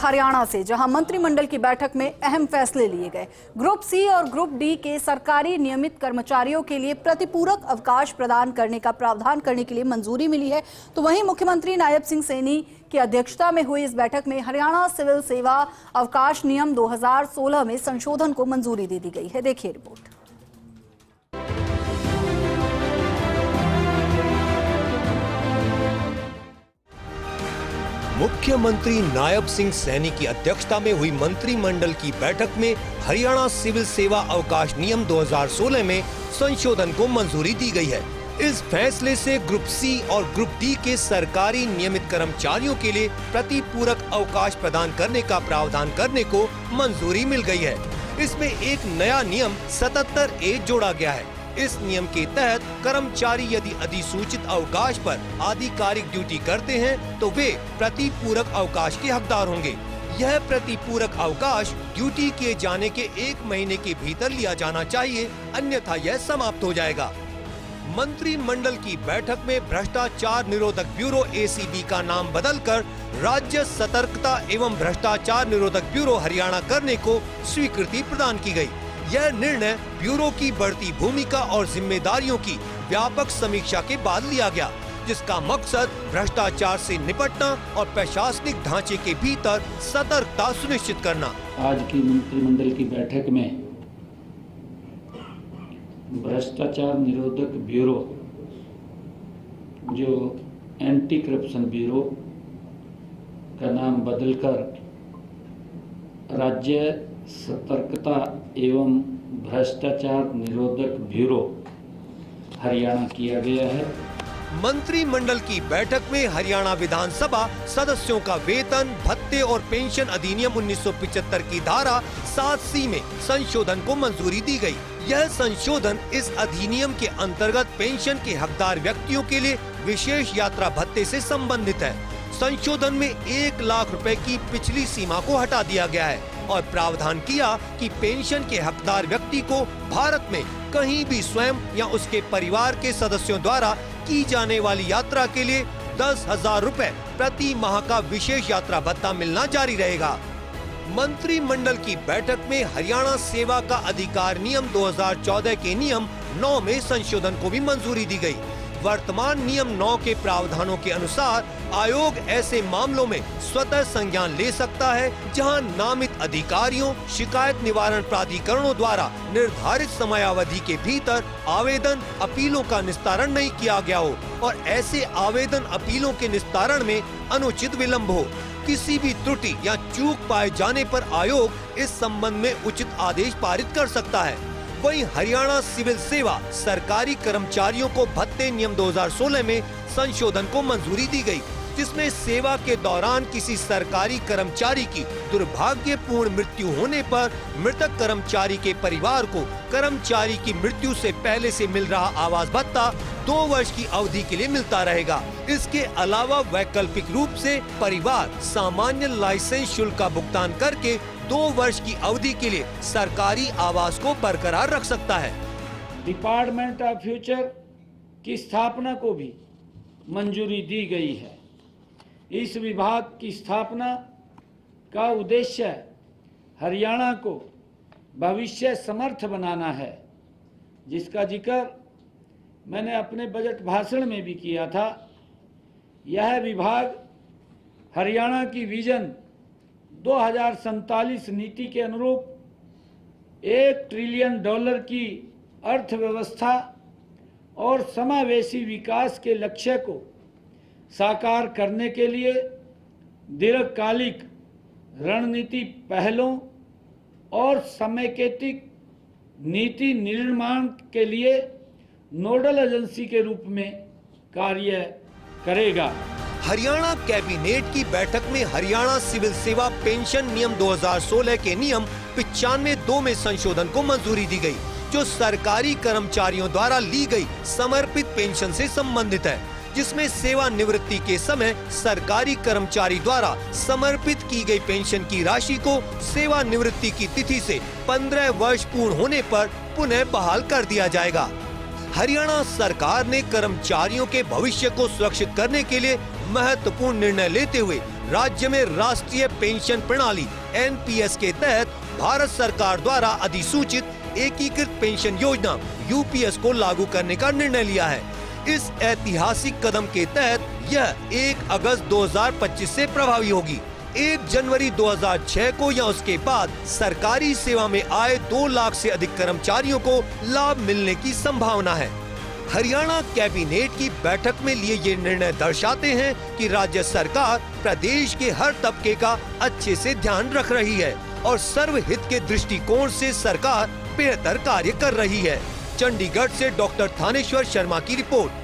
हरियाणा से, जहां मंत्रिमंडल की बैठक में अहम फैसले लिए गए। ग्रुप सी और ग्रुप डी के सरकारी नियमित कर्मचारियों के लिए प्रतिपूरक अवकाश प्रदान करने का प्रावधान करने के लिए मंजूरी मिली है। तो वहीं मुख्यमंत्री नायब सिंह सैनी की अध्यक्षता में हुई इस बैठक में हरियाणा सिविल सेवा अवकाश नियम 2016 में संशोधन को मंजूरी दे दी गई है। देखिए रिपोर्ट। मुख्यमंत्री नायब सिंह सैनी की अध्यक्षता में हुई मंत्रिमंडल की बैठक में हरियाणा सिविल सेवा अवकाश नियम 2016 में संशोधन को मंजूरी दी गई है। इस फैसले से ग्रुप सी और ग्रुप डी के सरकारी नियमित कर्मचारियों के लिए प्रतिपूरक अवकाश प्रदान करने का प्रावधान करने को मंजूरी मिल गई है। इसमें एक नया नियम 77A जोड़ा गया है। इस नियम के तहत कर्मचारी यदि अधिसूचित अवकाश पर आधिकारिक ड्यूटी करते हैं तो वे प्रतिपूरक अवकाश के हकदार होंगे। यह प्रतिपूरक अवकाश ड्यूटी किए जाने के 1 महीने के भीतर लिया जाना चाहिए, अन्यथा यह समाप्त हो जाएगा। मंत्रिमंडल की बैठक में भ्रष्टाचार निरोधक ब्यूरो ACB का नाम बदलकर राज्य सतर्कता एवं भ्रष्टाचार निरोधक ब्यूरो हरियाणा करने को स्वीकृति प्रदान की गई। यह निर्णय ब्यूरो की बढ़ती भूमिका और जिम्मेदारियों की व्यापक समीक्षा के बाद लिया गया, जिसका मकसद भ्रष्टाचार से निपटना और प्रशासनिक ढांचे के भीतर सतर्कता सुनिश्चित करना। आज की मंत्रिमंडल की बैठक में भ्रष्टाचार निरोधक ब्यूरो, जो एंटी करप्शन ब्यूरो का नाम बदलकर राज्य सतर्कता एवं भ्रष्टाचार निरोधक ब्यूरो हरियाणा किया गया है। मंत्रिमंडल की बैठक में हरियाणा विधानसभा सदस्यों का वेतन, भत्ते और पेंशन अधिनियम 1975 की धारा 7C में संशोधन को मंजूरी दी गई। यह संशोधन इस अधिनियम के अंतर्गत पेंशन के हकदार व्यक्तियों के लिए विशेष यात्रा भत्ते से संबंधित है। संशोधन में 1 लाख रुपए की पिछली सीमा को हटा दिया गया है और प्रावधान किया कि पेंशन के हकदार व्यक्ति को भारत में कहीं भी स्वयं या उसके परिवार के सदस्यों द्वारा की जाने वाली यात्रा के लिए 10,000 रुपए प्रति माह का विशेष यात्रा भत्ता मिलना जारी रहेगा। मंत्रिमंडल की बैठक में हरियाणा सेवा का अधिकार नियम 2014 के नियम 9 में संशोधन को भी मंजूरी दी गई। वर्तमान नियम 9 के प्रावधानों के अनुसार आयोग ऐसे मामलों में स्वतः संज्ञान ले सकता है जहां नामित अधिकारियों, शिकायत निवारण प्राधिकरणों द्वारा निर्धारित समयावधि के भीतर आवेदन अपीलों का निस्तारण नहीं किया गया हो और ऐसे आवेदन अपीलों के निस्तारण में अनुचित विलंब हो। किसी भी त्रुटि या चूक पाए जाने पर आयोग इस संबंध में उचित आदेश पारित कर सकता है। वहीं हरियाणा सिविल सेवा सरकारी कर्मचारियों को भत्ते नियम 2016 में संशोधन को मंजूरी दी गई, जिसमें सेवा के दौरान किसी सरकारी कर्मचारी की दुर्भाग्यपूर्ण मृत्यु होने पर मृतक कर्मचारी के परिवार को कर्मचारी की मृत्यु से पहले से मिल रहा आवास भत्ता 2 वर्ष की अवधि के लिए मिलता रहेगा। इसके अलावा वैकल्पिक रूप से परिवार सामान्य लाइसेंस शुल्क का भुगतान करके 2 वर्ष की अवधि के लिए सरकारी आवास को बरकरार रख सकता है। डिपार्टमेंट ऑफ फ्यूचर की स्थापना को भी मंजूरी दी गई है। इस विभाग की स्थापना का उद्देश्य हरियाणा को भविष्य समर्थ बनाना है, जिसका जिक्र मैंने अपने बजट भाषण में भी किया था। यह विभाग हरियाणा की विजन 2047 नीति के अनुरूप $1 ट्रिलियन की अर्थव्यवस्था और समावेशी विकास के लक्ष्य को साकार करने के लिए दीर्घकालिक रणनीति पहलों और समेकित नीति निर्माण के लिए नोडल एजेंसी के रूप में कार्य करेगा। हरियाणा कैबिनेट की बैठक में हरियाणा सिविल सेवा पेंशन नियम 2016 के नियम 95(2) में संशोधन को मंजूरी दी गई, जो सरकारी कर्मचारियों द्वारा ली गई समर्पित पेंशन से संबंधित है, जिसमें सेवानिवृत्ति के समय सरकारी कर्मचारी द्वारा समर्पित की गई पेंशन की राशि को सेवानिवृत्ति की तिथि से 15 वर्ष पूर्ण होने पर पुनः बहाल कर दिया जाएगा। हरियाणा सरकार ने कर्मचारियों के भविष्य को सुरक्षित करने के लिए महत्वपूर्ण निर्णय लेते हुए राज्य में राष्ट्रीय पेंशन प्रणाली NPS के तहत भारत सरकार द्वारा अधिसूचित एकीकृत पेंशन योजना UPS को लागू करने का निर्णय लिया है। इस ऐतिहासिक कदम के तहत यह 1 अगस्त 2025 से प्रभावी होगी। 1 जनवरी 2006 को या उसके बाद सरकारी सेवा में आए 2 लाख से अधिक कर्मचारियों को लाभ मिलने की संभावना है। हरियाणा कैबिनेट की बैठक में लिए ये निर्णय दर्शाते हैं कि राज्य सरकार प्रदेश के हर तबके का अच्छे से ध्यान रख रही है और सर्वहित के दृष्टिकोण से सरकार बेहतर कार्य कर रही है। चंडीगढ़ से डॉक्टर थानेश्वर शर्मा की रिपोर्ट।